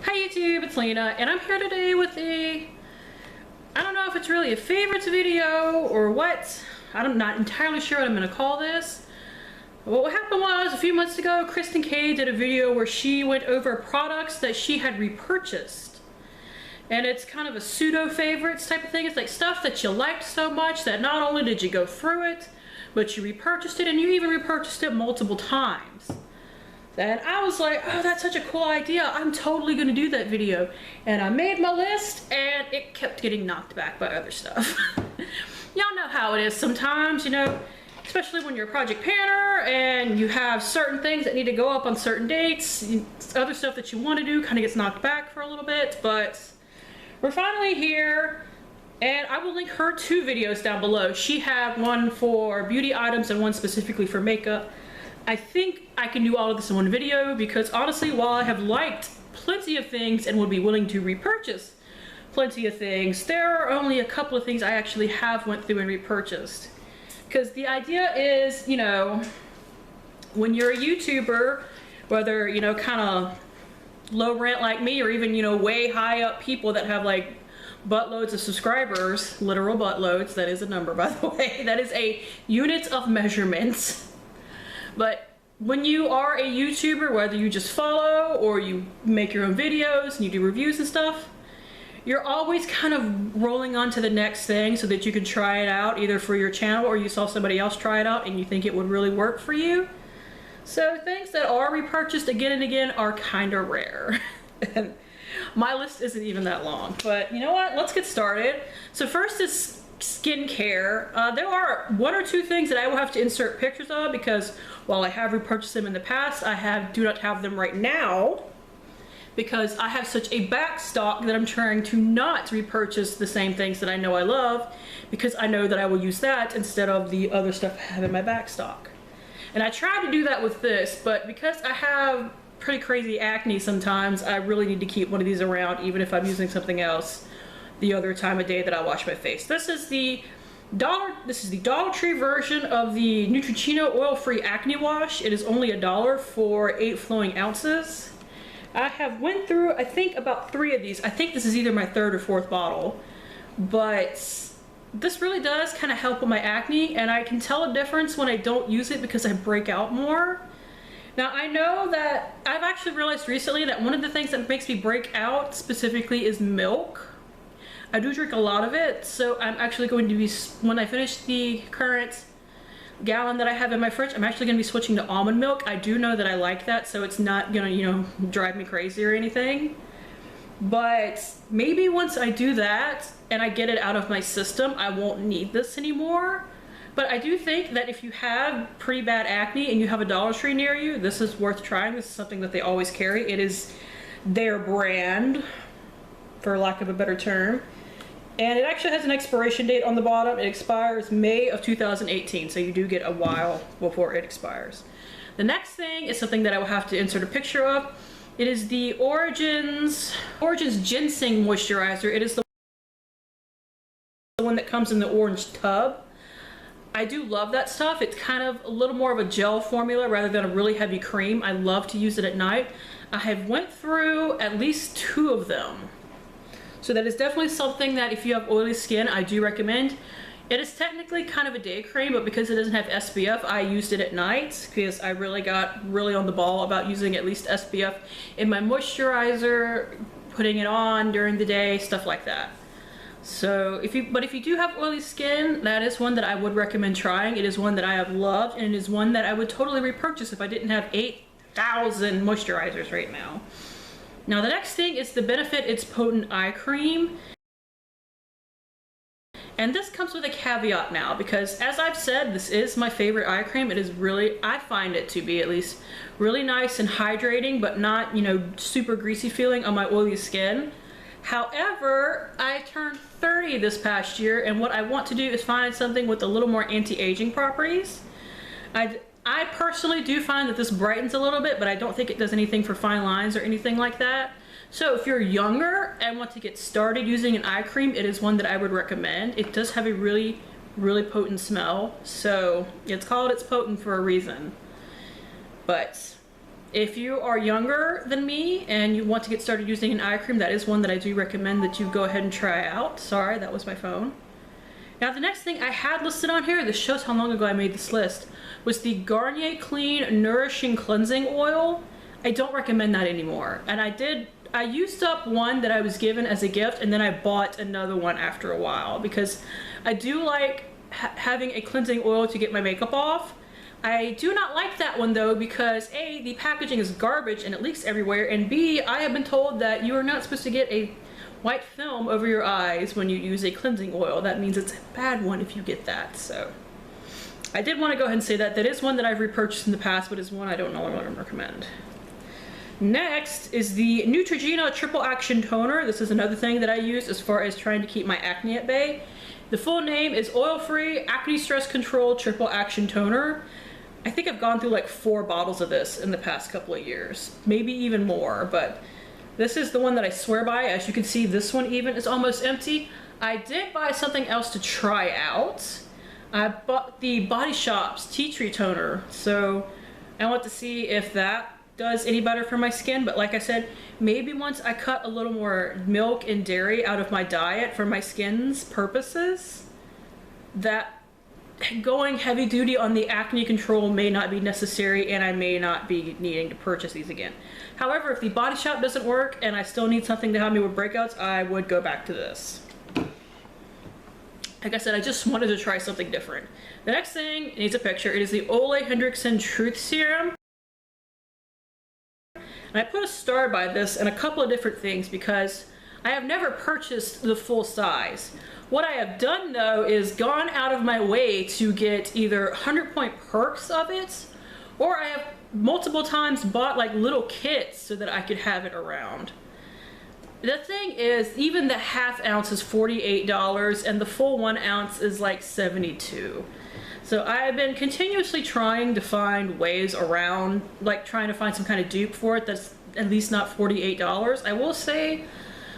Hi YouTube, it's Lena, and I'm here today with I don't know if it's really a favorites video or what. I'm not entirely sure what I'm going to call this. But what happened was, a few months ago, Kristen K did a video where she went over products that she had repurchased. And it's kind of a pseudo favorites type of thing. It's like stuff that you liked so much that not only did you go through it, but you repurchased it, and you even repurchased it multiple times. And I was like, oh, that's such a cool idea. I'm totally gonna do that video. And I made my list and it kept getting knocked back by other stuff. Y'all know how it is sometimes, you know, especially when you're a project planner and you have certain things that need to go up on certain dates. Other stuff that you want to do kind of gets knocked back for a little bit, but we're finally here. And I will link her 2 videos down below. She had one for beauty items and one specifically for makeup. I think I can do all of this in one video because honestly, while I have liked plenty of things and would be willing to repurchase plenty of things, there are only a couple of things I actually have went through and repurchased. Because the idea is, you know, when you're a YouTuber, whether, you know, kind of low rent like me or even, you know, way high up people that have like buttloads of subscribers, literal buttloads, that is a number by the way, that is a unit of measurements. But when you are a YouTuber, whether you just follow or you make your own videos and you do reviews and stuff, you're always kind of rolling on to the next thing so that you can try it out either for your channel or you saw somebody else try it out and you think it would really work for you. So things that are repurchased again and again are kind of rare. And my list isn't even that long, but you know what? Let's get started. So first is skincare. There are 1 or 2 things that I will have to insert pictures of because while I have repurchased them in the past, I do not have them right now because I have such a back stock that I'm trying to not repurchase the same things that I know I love because I know that I will use that instead of the other stuff I have in my back stock. And I try to do that with this, but because I have pretty crazy acne sometimes, I really need to keep one of these around even if I'm using something else the other time of day that I wash my face. This is the Dollar Tree version of the Neutrogena oil-free acne wash. It is only $1 for 8 flowing ounces. I have went through, I think, about 3 of these. I think this is either my 3rd or 4th bottle, but this really does kind of help with my acne, and I can tell a difference when I don't use it because I break out more. Now I know that I've actually realized recently that one of the things that makes me break out specifically is milk. I do drink a lot of it, so I'm actually going to be, when I finish the current gallon that I have in my fridge, I'm actually going to be switching to almond milk. I do know that I like that, so it's not gonna, you know, drive me crazy or anything. But maybe once I do that and I get it out of my system, I won't need this anymore. But I do think that if you have pretty bad acne and you have a Dollar Tree near you, this is worth trying. This is something that they always carry. It is their brand, for lack of a better term. And it actually has an expiration date on the bottom. It expires May of 2018, so you do get a while before it expires. The next thing is something that I will have to insert a picture of. It is the Origins Ginseng Moisturizer. It is the one that comes in the orange tub. I do love that stuff. It's kind of a little more of a gel formula rather than a really heavy cream. I love to use it at night. I have went through at least 2 of them. So that is definitely something that if you have oily skin, I do recommend. It is technically kind of a day cream, but because it doesn't have SPF, I used it at night because I really got on the ball about using at least SPF in my moisturizer, putting it on during the day, stuff like that. So if you do have oily skin, that is one that I would recommend trying. It is one that I have loved, and it is one that I would totally repurchase if I didn't have 8,000 moisturizers right now. Now the next thing is the Benefit It's Potent Eye Cream. And this comes with a caveat now because as I've said, this is my favorite eye cream. It is really, I find it to be at least, really nice and hydrating, but not, you know, super greasy feeling on my oily skin. However, I turned 30 this past year and what I want to do is find something with a little more anti-aging properties. I personally do find that this brightens a little bit, but I don't think it does anything for fine lines or anything like that. So if you're younger and want to get started using an eye cream, it is one that I would recommend. It does have a really, really potent smell. So it's called It's Potent for a reason. But If you are younger than me and you want to get started using an eye cream, that is one that I do recommend that you go ahead and try out. Sorry, that was my phone. Now the next thing I had listed on here, this shows how long ago I made this list, was the Garnier Clean Nourishing Cleansing Oil. I don't recommend that anymore. And I used up one that I was given as a gift, and then I bought another one after a while because I do like having a cleansing oil to get my makeup off. I do not like that one though because A, the packaging is garbage and it leaks everywhere, and B, I have been told that you are not supposed to get a white film over your eyes when you use a cleansing oil. That means it's a bad one if you get that. So I did want to go ahead and say that. That is one that I've repurchased in the past, but is one I don't no longer recommend. Next is the Neutrogena Triple Action Toner. This is another thing that I use as far as trying to keep my acne at bay. The full name is Oil-Free Acne Stress Control Triple Action Toner. I think I've gone through like 4 bottles of this in the past couple of years, maybe even more, but this is the one that I swear by. As you can see, this one even is almost empty. I did buy something else to try out. I bought the Body Shop's Tea Tree Toner, so I want to see if that does any better for my skin, but like I said, maybe once I cut a little more milk and dairy out of my diet for my skin's purposes, that going heavy duty on the acne control may not be necessary and I may not be needing to purchase these again. However, if the Body Shop doesn't work and I still need something to help me with breakouts, I would go back to this. Like I said, I just wanted to try something different. The next thing needs a picture. It is the Ole Henriksen Truth Serum. And I put a star by this and a couple of different things because I have never purchased the full size. What I have done though is gone out of my way to get either 100-point perks of it, or I have multiple times bought like little kits so that I could have it around. The thing is, even the half ounce is $48 and the full 1 ounce is like $72. So I have been continuously trying to find ways around, like trying to find some kind of dupe for it that's at least not $48. I will say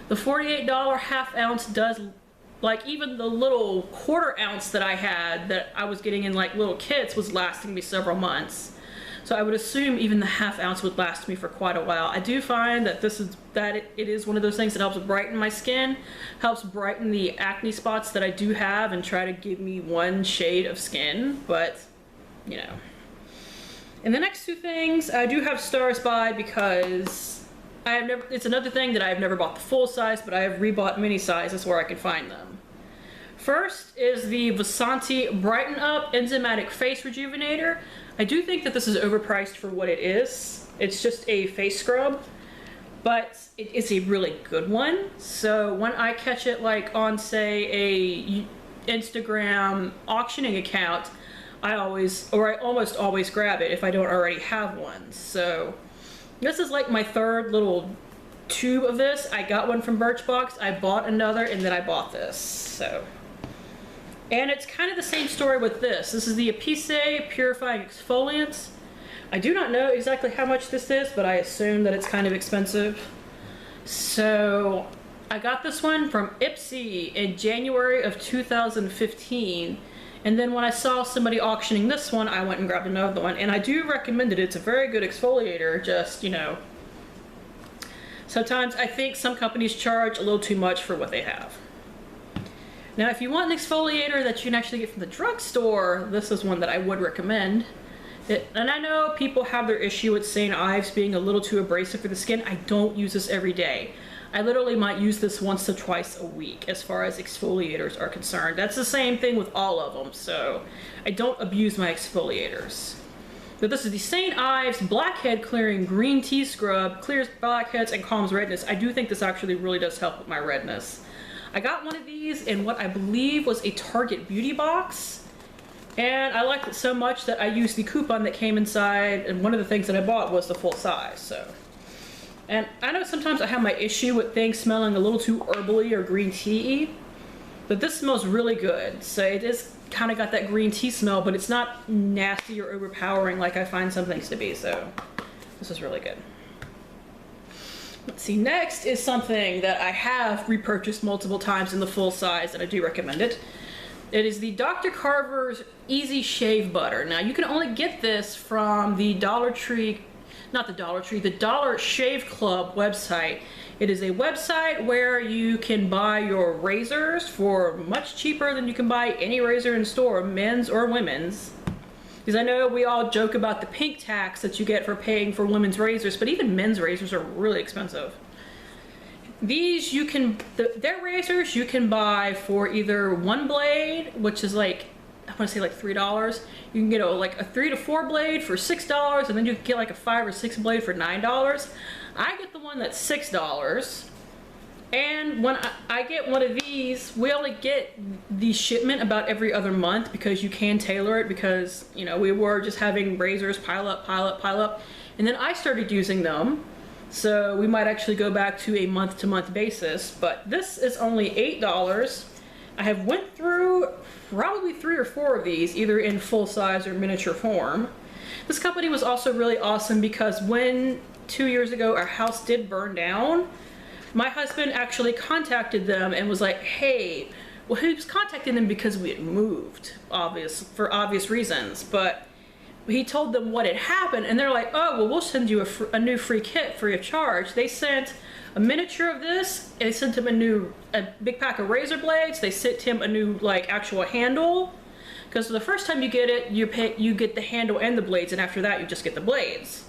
the $48 half ounce does, like even the little 1/4 ounce that I had that I was getting in like little kits was lasting me several months. So I would assume even the half ounce would last me for quite a while. I do find that it is one of those things that helps brighten my skin, helps brighten the acne spots that I do have and try to give me one shade of skin, but you know. And the next 2 things I do have stars by because it's another thing that I have never bought the full size, but I have rebought mini sizes where I can find them. First is the Vasanti Brighten Up Enzymatic Face Rejuvenator. I do think that this is overpriced for what it is. It's just a face scrub, but it is a really good one. So when I catch it like on say a Instagram auctioning account, I almost always grab it if I don't already have one. So this is like my 3rd little tube of this. I got one from Birchbox, I bought another, and then I bought this. So, and it's kind of the same story with this. This is the Epice Purifying Exfoliant. I do not know exactly how much this is, but I assume that it's kind of expensive. So I got this one from Ipsy in January of 2015. And then when I saw somebody auctioning this one, I went and grabbed another one. And I do recommend it. It's a very good exfoliator, just, you know. Sometimes I think some companies charge a little too much for what they have. Now, if you want an exfoliator that you can actually get from the drugstore, this is one that I would recommend. And I know people have their issue with St. Ives being a little too abrasive for the skin. I don't use this every day. I literally might use this once or twice a week as far as exfoliators are concerned. That's the same thing with all of them, so I don't abuse my exfoliators. But this is the St. Ives Blackhead Clearing Green Tea Scrub. Clears blackheads and calms redness. I do think this actually really does help with my redness. I got one of these in what I believe was a Target beauty box. And I liked it so much that I used the coupon that came inside, and one of the things that I bought was the full size, so. And I know sometimes I have my issue with things smelling a little too herbally or green tea-y, but this smells really good. So it is kind of got that green tea smell, but it's not nasty or overpowering like I find some things to be, so this is really good. Let's see, next is something that I have repurchased multiple times in the full size, and I do recommend it. It is the Dr. Carver's Easy Shave Butter. Now, you can only get this from the Dollar Tree not the Dollar Tree, the Dollar Shave Club website. It is a website where you can buy your razors for much cheaper than you can buy any razor in store, men's or women's. Because I know we all joke about the pink tax that you get for paying for women's razors, but even men's razors are really expensive. These you can, their razors you can buy for either one blade, which is like, I want to say like $3. You can get like a 3 to 4 blade for $6, and then you can get like a 5 or 6 blade for $9. I get the one that's $6. And when I get one of these, we only get the shipment about every other month because you can tailor it, because, you know, we were just having razors pile up, pile up, pile up. And then I started using them. So we might actually go back to a month-to-month basis, but this is only $8. I have went through probably 3 or 4 of these, either in full size or miniature form. This company was also really awesome because when 2 years ago our house did burn down, my husband actually contacted them and was like, hey, well, he was contacting them because we had moved, for obvious reasons, but he told them what had happened, and they're like, oh, well, we'll send you a new free kit free of charge. They sent a miniature of this, and they sent him a big pack of razor blades. They sent him a new, like, actual handle, because the first time you get it, you get the handle and the blades, and after that, you just get the blades.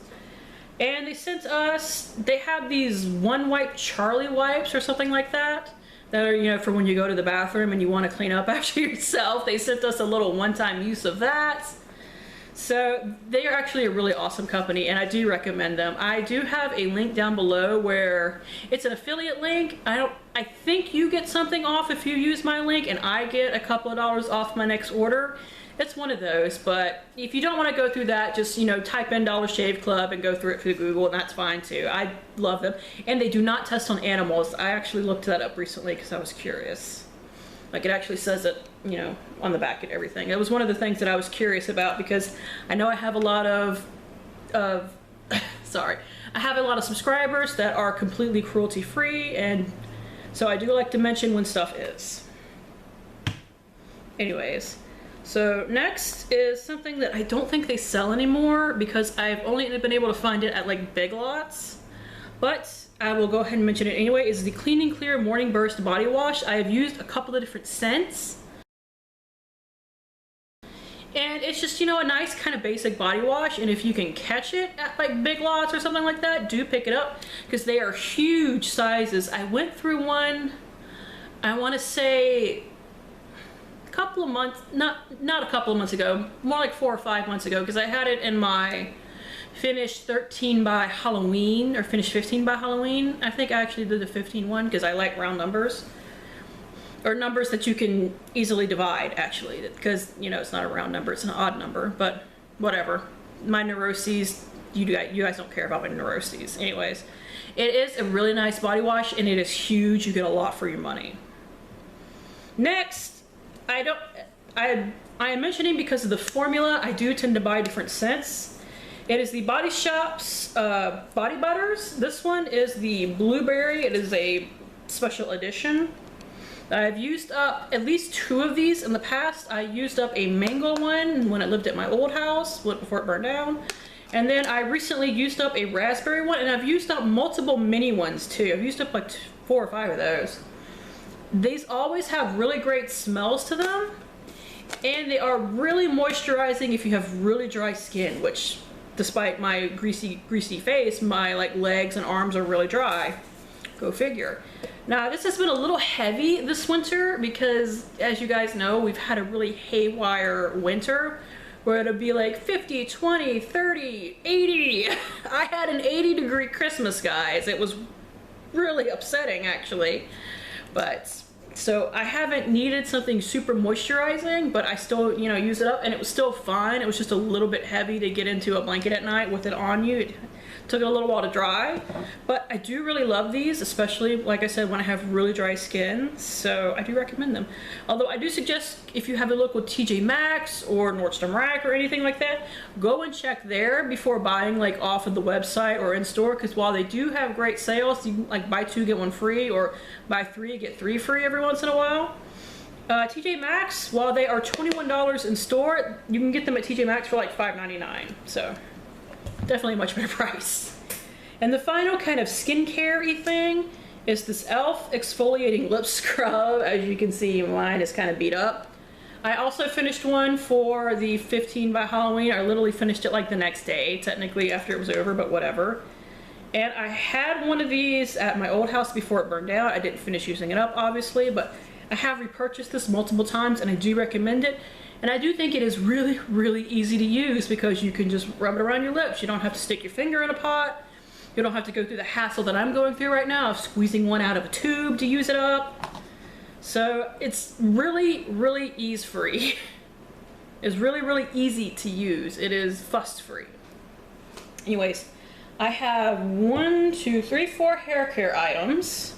And they sent us, they have these one wipe Charlie wipes or something like that, that are, you know, for when you go to the bathroom and you want to clean up after yourself. They sent us a little one-time use of that. So they are actually a really awesome company, and I do recommend them. I do have a link down below where it's an affiliate link. I think you get something off if you use my link, and I get a couple of dollars off my next order. It's one of those, but if you don't want to go through that, just, you know, type in Dollar Shave Club and go through it through Google, and that's fine too. I love them. And they do not test on animals. I actually looked that up recently because I was curious. Like, it actually says it, you know, on the back and everything. It was one of the things that I was curious about, because I know I have a lot of sorry, I have a lot of subscribers that are completely cruelty free, and so I do like to mention when stuff is. Anyways, so next is something that I don't think they sell anymore, because I've only been able to find it at like Big Lots, but I will go ahead and mention it anyway. Is the Clean and Clear Morning Burst Body Wash. I have used a couple of different scents, and it's just, you know, a nice kind of basic body wash. And if you can catch it at like Big Lots or something like that, do pick it up, because they are huge sizes. I went through one, I want to say a couple of months, not a couple of months ago, more like 4 or 5 months ago, because I had it in my finished 13 by Halloween, or finished 15 by Halloween. I think I actually did the 15 one because I like round numbers, or numbers that you can easily divide, actually, because, you know, it's not a round number, it's an odd number, but whatever. My neuroses, you guys don't care about my neuroses. Anyways, it is a really nice body wash, and it is huge. You get a lot for your money. Next, I am mentioning because of the formula, I do tend to buy different scents. It is the Body Shop's Body Butters. This one is the Blueberry. It is a special edition. I've used up at least 2 of these in the past. I used up a mango one when I lived at my old house, before it burned down. And then I recently used up a raspberry one, and I've used up multiple mini ones too. I've used up like 4 or 5 of those. These always have really great smells to them, and they are really moisturizing if you have really dry skin, which, despite my greasy face, my like legs and arms are really dry. Go figure. Now, this has been a little heavy this winter because, as you guys know, we've had a really haywire winter where it'll be like 50, 20, 30, 80. I had an 80-degree Christmas, guys. It was really upsetting, actually. But so I haven't needed something super moisturizing, but I still, you know, use it up, and it was still fine. It was just a little bit heavy to get into a blanket at night with it on you. It took it a little while to dry, but I do really love these, especially, like I said, when I have really dry skin, so I do recommend them. Although I do suggest, if you have a look with TJ Maxx or Nordstrom Rack or anything like that, go and check there before buying like off of the website or in store, because while they do have great sales, you can like buy 2 get 1 free, or buy 3 get 3 free every once in a while. TJ Maxx, while they are $21 in store, you can get them at TJ Maxx for like $5.99, so definitely a much better price. And the final kind of skincare-y thing is this e.l.f. exfoliating lip scrub. As you can see, mine is kind of beat up. I also finished one for the 15 by Halloween. I literally finished it like the next day, technically after it was over, but whatever. And I had one of these at my old house before it burned down. I didn't finish using it up, obviously, but I have repurchased this multiple times and I do recommend it. And I do think it is really, really easy to use because you can just rub it around your lips. You don't have to stick your finger in a pot. You don't have to go through the hassle that I'm going through right now of squeezing one out of a tube to use it up. So it's really, really ease-free. It's really, really easy to use. It is fuss-free. Anyways, I have 1, 2, 3, 4 hair care items.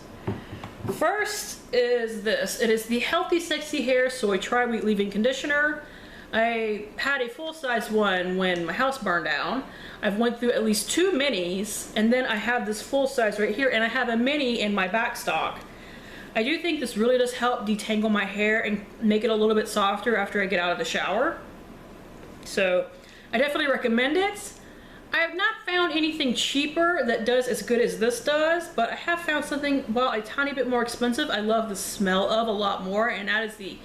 First is this. It is the Healthy Sexy Hair Soy Tri-Week Leave-In Conditioner. I had a full-size one when my house burned down. I've went through at least 2 minis, and then I have this full-size right here, and I have a mini in my back stock. I do think this really does help detangle my hair and make it a little bit softer after I get out of the shower. So I definitely recommend it. I have not found anything cheaper that does as good as this does, but I have found something, while a tiny bit more expensive, I love the smell of a lot more, and that is the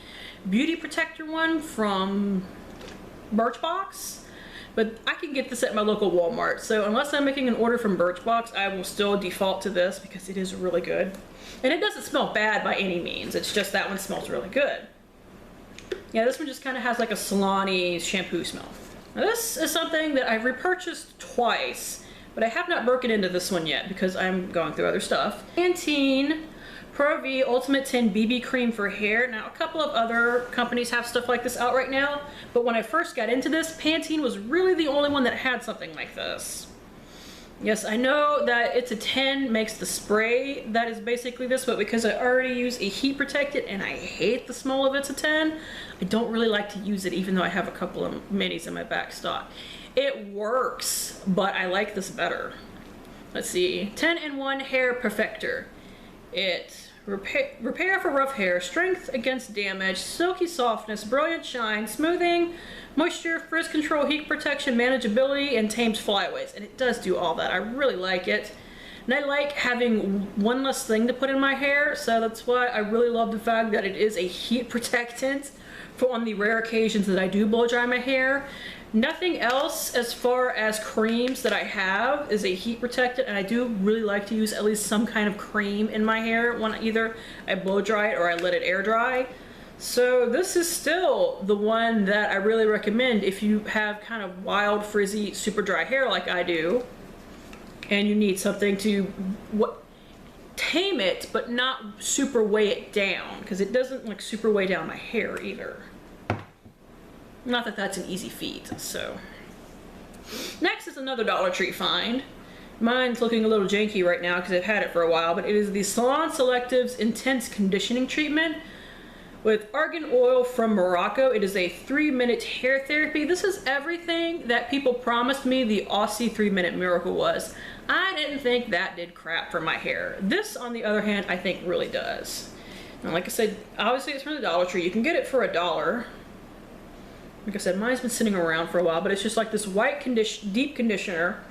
Beauty Protector one from Birchbox. But I can get this at my local Walmart, so unless I'm making an order from Birchbox, I will still default to this because it is really good. And it doesn't smell bad by any means, it's just that one smells really good. Yeah, this one just kind of has like a salon-y shampoo smell. Now this is something that I've repurchased twice, but I have not broken into this one yet because I'm going through other stuff. Pantene Pro V Ultimate 10 BB Cream for hair. Now, a couple of other companies have stuff like this out right now, but when I first got into this, Pantene was really the only one that had something like this. Yes, I know that it's a 10 makes the spray that is basically this, but because I already use a heat protectant and I hate the smell of it's a 10, I don't really like to use it even though I have a couple of minis in my back stock. It works, but I like this better. Let's see, 10-in-1 Hair Perfector. It repair for rough hair, strength against damage, silky softness, brilliant shine, smoothing, moisture, frizz control, heat protection, manageability, and tames flyaways. And it does do all that. I really like it. And I like having one less thing to put in my hair, so that's why I really love the fact that it is a heat protectant for on the rare occasions that I do blow dry my hair. Nothing else as far as creams that I have is a heat protectant, and I do really like to use at least some kind of cream in my hair when either I blow dry it or I let it air dry. So this is still the one that I really recommend if you have kind of wild, frizzy, super dry hair like I do, and you need something to tame it but not super weigh it down, because it doesn't like super weigh down my hair either. Not that that's an easy feat. So next is another Dollar Tree find. Mine's looking a little janky right now because I've had it for a while, but it is the Salon Selectives Intense Conditioning Treatment with argan oil from Morocco. It is a 3-minute hair therapy. This is everything that people promised me the Aussie 3-minute miracle was. I didn't think that did crap for my hair. This, on the other hand, I think really does. And like I said, obviously it's from the Dollar Tree. You can get it for $1. Like I said, mine's been sitting around for a while, but it's just like this white deep conditioner.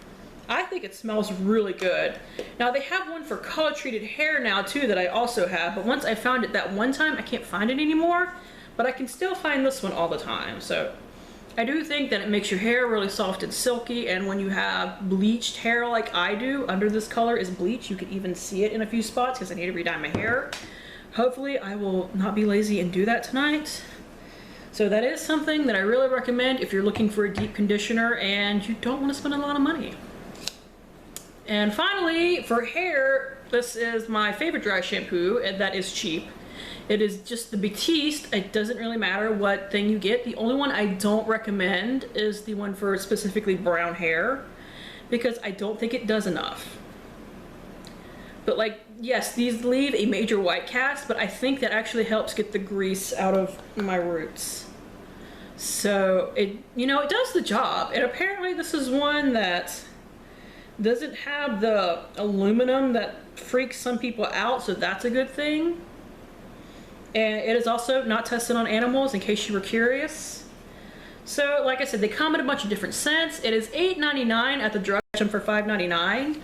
I think it smells really good. Now they have one for color treated hair now too that I also have, but once I found it that one time, I can't find it anymore, but I can still find this one all the time. So I do think that it makes your hair really soft and silky, and when you have bleached hair like I do, under this color is bleach. You can even see it in a few spots because I need to re-dye my hair. Hopefully I will not be lazy and do that tonight. So that is something that I really recommend if you're looking for a deep conditioner and you don't want to spend a lot of money. And finally, for hair, this is my favorite dry shampoo, and that is cheap. It is just the Batiste. It doesn't really matter what thing you get. The only one I don't recommend is the one for specifically brown hair, because I don't think it does enough. But like, yes, these leave a major white cast, but I think that actually helps get the grease out of my roots. So it, you know, it does the job. And apparently this is one that doesn't have the aluminum that freaks some people out, so that's a good thing. And it is also not tested on animals, in case you were curious. So like I said, they come in a bunch of different scents. It is $8.99 at the drug for $5.99.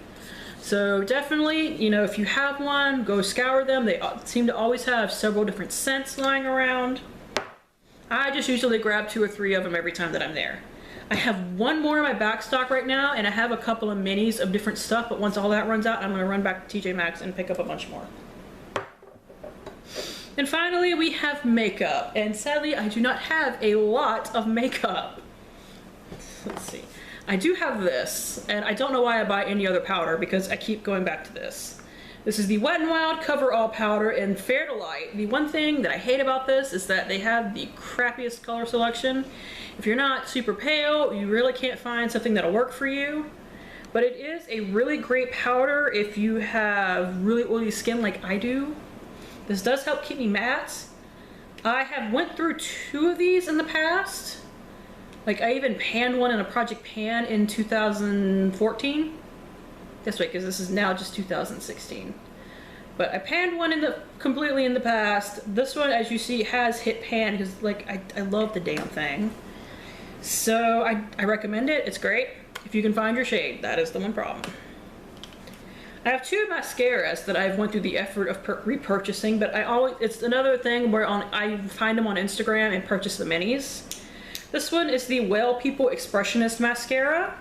So definitely, you know, if you have one, go scour them. They seem to always have several different scents lying around. I just usually grab 2 or 3 of them every time that I'm there. I have one more in my back stock right now, and I have a couple of minis of different stuff, but once all that runs out, I'm gonna run back to TJ Maxx and pick up a bunch more. And finally, we have makeup, and sadly, I do not have a lot of makeup. Let's see. I do have this, and I don't know why I buy any other powder because I keep going back to this. This is the Wet n Wild Cover All Powder in Fair to Light. The one thing that I hate about this is that they have the crappiest color selection. If you're not super pale, you really can't find something that'll work for you. But it is a really great powder if you have really oily skin like I do. This does help keep me matte. I have went through 2 of these in the past. Like I even panned one in a Project Pan in 2014. This way, because this is now just 2016. But I panned one completely in the past. This one, as you see, has hit pan because like I love the damn thing. So I recommend it. It's great. If you can find your shade, that is the one problem. I have 2 mascaras that I've went through the effort of repurchasing, but it's another thing where I find them on Instagram and purchase the minis. This one is the Well People Expressionist Mascara.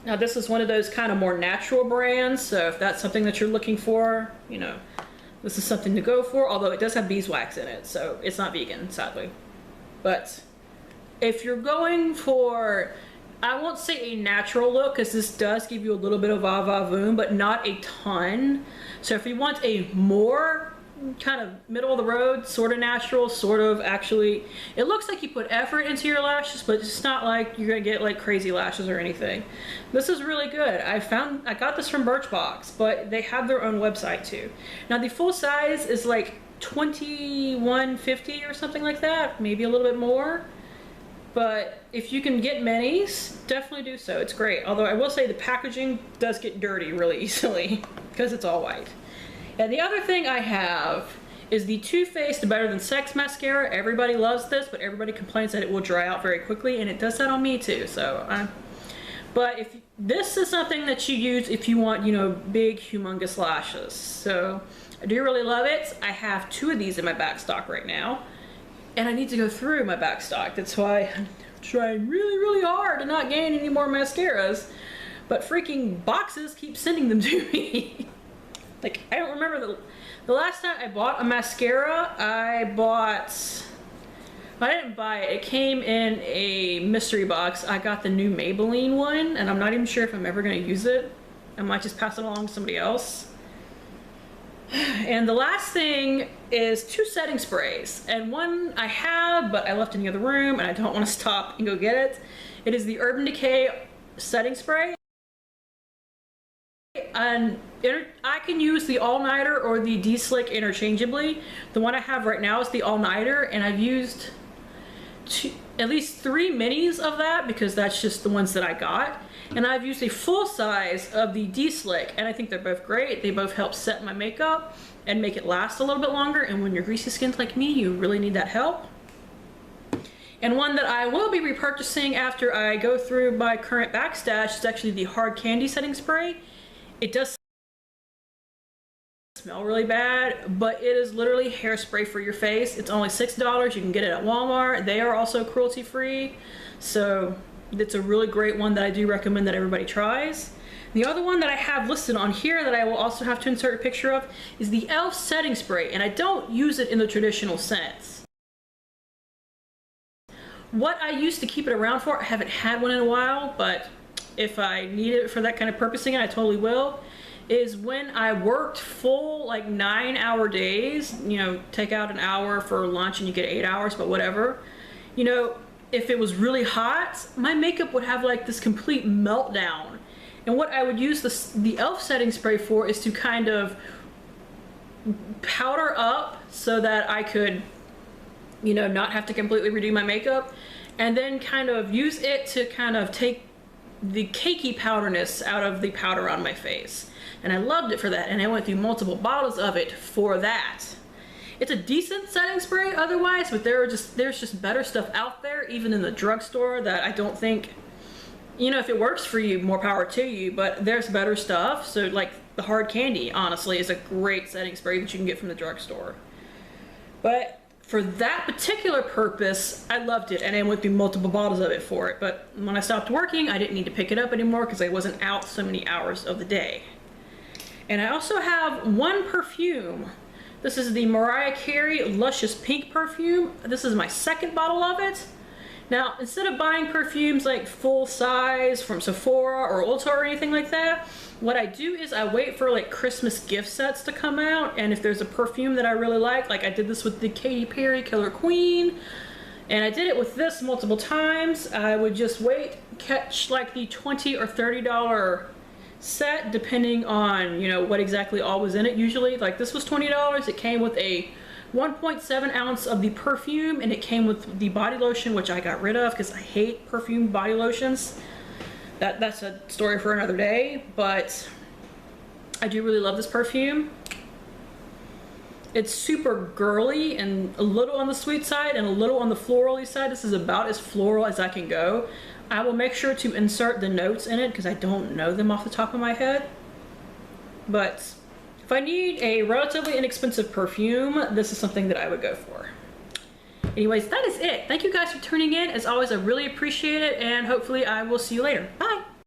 Now this is one of those kind of more natural brands, so if that's something that you're looking for, you know, this is something to go for, although it does have beeswax in it, so it's not vegan, sadly. But if you're going for, I won't say a natural look, because this does give you a little bit of va-va-voom, but not a ton. So if you want a more kind of middle of the road, sort of natural, sort of actually, it looks like you put effort into your lashes, but it's not like you're gonna get like crazy lashes or anything. This is really good. I got this from Birchbox, but they have their own website too. Now the full size is like $21.50 or something like that, maybe a little bit more. But if you can get minis, definitely do so. It's great. Although I will say the packaging does get dirty really easily because it's all white. And the other thing I have is the Too Faced Better Than Sex mascara. Everybody loves this, but everybody complains that it will dry out very quickly, and it does that on me too. So, but if this is something that you use if you want, you know, big, humongous lashes. So I do really love it. I have 2 of these in my back stock right now, and I need to go through my back stock. That's why I'm trying really, really hard to not gain any more mascaras, but freaking boxes keep sending them to me. Like, I don't remember the last time I bought a mascara. I didn't buy it. It came in a mystery box. I got the new Maybelline one, and I'm not even sure if I'm ever going to use it. I might just pass it along to somebody else. And the last thing is 2 setting sprays. And one I have, but I left in the other room, and I don't want to stop and go get it. It is the Urban Decay setting spray. And I can use the all-nighter or the de-slick interchangeably. The one I have right now is the all-nighter, and I've used at least 3 minis of that because that's just the ones that I got. And I've used a full size of the de-slick, and I think they're both great. They both help set my makeup and make it last a little bit longer, and when you're greasy skinned like me, you really need that help. And one that I will be repurchasing after I go through my current backstash is actually the Hard Candy Setting Spray. It does smell really bad, but it is literally hairspray for your face. It's only $6. You can get it at Walmart. They are also cruelty free. So it's a really great one that I do recommend that everybody tries. The other one that I have listed on here that I will also have to insert a picture of is the e.l.f. setting spray, and I don't use it in the traditional sense. What I used to keep it around for, I haven't had one in a while, but if I need it for that kind of purpose again, I totally will, is when I worked full like 9-hour days, you know, take out an hour for lunch and you get 8 hours, but whatever. You know, if it was really hot, my makeup would have like this complete meltdown. And what I would use the e.l.f. setting spray for is to kind of powder up so that I could, you know, not have to completely redo my makeup, and then kind of use it to kind of take the cakey powderness out of the powder on my face. And I loved it for that, and I went through multiple bottles of it for that. It's a decent setting spray otherwise, but there's just better stuff out there, even in the drugstore, that I don't think, you know, if it works for you, more power to you, but there's better stuff. So like the Hard Candy, honestly, is a great setting spray that you can get from the drugstore. But for that particular purpose, I loved it, and I went through multiple bottles of it for it. But when I stopped working, I didn't need to pick it up anymore because I wasn't out so many hours of the day. And I also have one perfume. This is the Mariah Carey Luscious Pink perfume. This is my second bottle of it. Now, instead of buying perfumes like full size from Sephora or Ulta or anything like that, what I do is I wait for like Christmas gift sets to come out, and if there's a perfume that I really like I did this with the Katy Perry Killer Queen, and I did it with this multiple times. I would just wait, catch like the $20 or $30 set, depending on, you know, what exactly all was in it. Usually, like this was $20. It came with a 1.7 ounce of the perfume, and it came with the body lotion, which I got rid of because I hate perfume body lotions. That's a story for another day, but I do really love this perfume. It's super girly and a little on the sweet side and a little on the florally side. This is about as floral as I can go. I will make sure to insert the notes in it because I don't know them off the top of my head. But if I need a relatively inexpensive perfume, this is something that I would go for. Anyways, that is it. Thank you guys for tuning in. As always, I really appreciate it, and hopefully I will see you later. Bye!